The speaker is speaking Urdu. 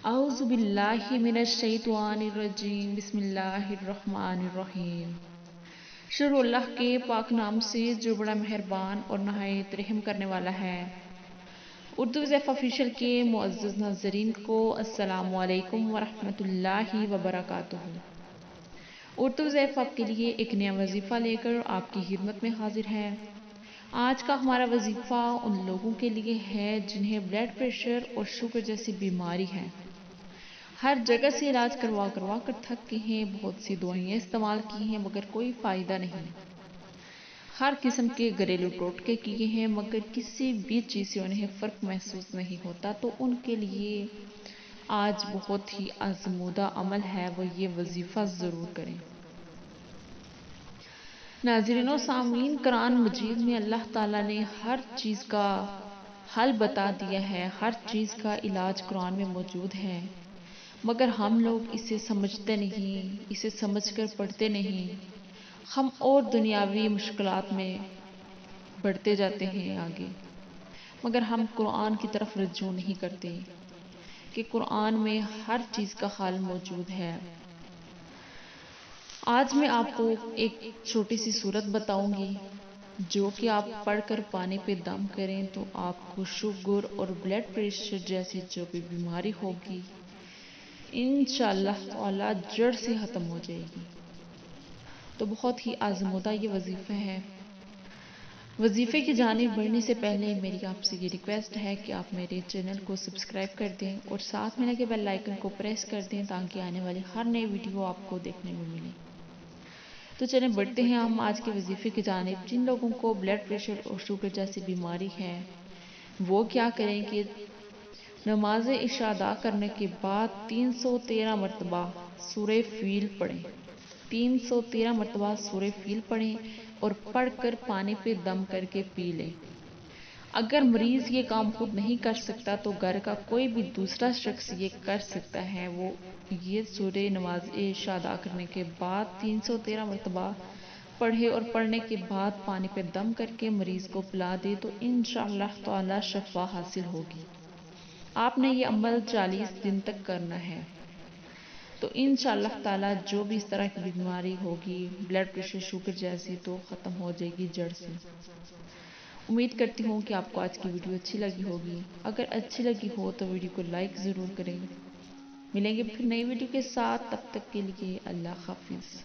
اعوذ باللہ من الشیطان الرجیم، بسم اللہ الرحمن الرحیم۔ شروع اللہ کے پاک نام سے جو بڑا مہربان اور نہایت رحم کرنے والا ہے۔ اردو وظیفہ آفیشیل کے معزز ناظرین کو السلام علیکم ورحمۃ اللہ وبرکاتہ۔ اردو وظیفہ آپ کے لیے ایک نیا وظیفہ لے کر آپ کی خدمت میں حاضر ہے۔ آج کا ہمارا وظیفہ ان لوگوں کے لیے ہے جنہیں بلڈ پریشر اور شوگر جیسی بیماری ہے۔ ہر جگہ سے علاج کروا کر تھک گئے ہیں، بہت سی دوائیں استعمال کی ہیں مگر کوئی فائدہ نہیں۔ ہر قسم کے گھریلو ٹوٹکے کیے ہیں مگر کسی بھی چیز سے انہیں فرق محسوس نہیں ہوتا، تو ان کے لیے آج بہت ہی آزمودہ عمل ہے، وہ یہ وظیفہ ضرور کریں۔ ناظرین و سامعین، قرآن مجید میں اللہ تعالیٰ نے ہر چیز کا حل بتا دیا ہے، ہر چیز کا علاج قرآن میں موجود ہے، مگر ہم لوگ اسے سمجھتے نہیں، اسے سمجھ کر پڑھتے نہیں۔ ہم اور دنیاوی مشکلات میں بڑھتے جاتے ہیں آگے، مگر ہم قرآن کی طرف رجوع نہیں کرتے کہ قرآن میں ہر چیز کا حل موجود ہے۔ آج میں آپ کو ایک چھوٹی سی سورت بتاؤں گی جو کہ آپ پڑھ کر پانی پہ دم کریں تو آپ کو شوگر اور بلڈ پریشر جیسی جو بھی بیماری ہوگی انشاءاللہ تعالی جڑ سے ختم ہو جائے گی۔ تو بہت ہی آزمودہ یہ وظیفہ ہے۔ وظیفے کی جانب بڑھنے سے پہلے میری آپ سے یہ ریکویسٹ ہے کہ آپ میرے چینل کو سبسکرائب کر دیں اور ساتھ میں لگے بیل آئیکن کو پریس کر دیں تاکہ آنے والی ہر نئی ویڈیو آپ کو دیکھنے میں ملے۔ تو چلیں بڑھتے ہیں ہم آج کے وظیفے کی جانب۔ جن لوگوں کو بلڈ پریشر اور شوگر جیسی بیماری ہے وہ کیا کریں کہ نماز عشاء ادا کرنے کے بعد 313 مرتبہ سورہ فیل پڑھیں، 313 مرتبہ سورہ فیل پڑھیں اور پڑھ کر پانی پہ دم کر کے پی لیں۔ اگر مریض یہ کام خود نہیں کر سکتا تو گھر کا کوئی بھی دوسرا شخص یہ کر سکتا ہے، وہ یہ سورہ نماز عشاء ادا کرنے کے بعد 313 مرتبہ پڑھے اور پڑھنے کے بعد پانی پہ دم کر کے مریض کو پلا دے تو انشاءاللہ تعالی شفا حاصل ہوگی۔ آپ نے یہ عمل 40 دن تک کرنا ہے، تو انشاءاللہ تعالی جو بھی اس طرح کی بیماری ہوگی بلڈ پریشر شوگر جیسی تو ختم ہو جائے گی جڑ سے۔ امید کرتی ہوں کہ آپ کو آج کی ویڈیو اچھی لگی ہوگی۔ اگر اچھی لگی ہو تو ویڈیو کو لائک ضرور کریں۔ ملیں گے پھر نئی ویڈیو کے ساتھ، تب تک کے لیے اللہ حافظ۔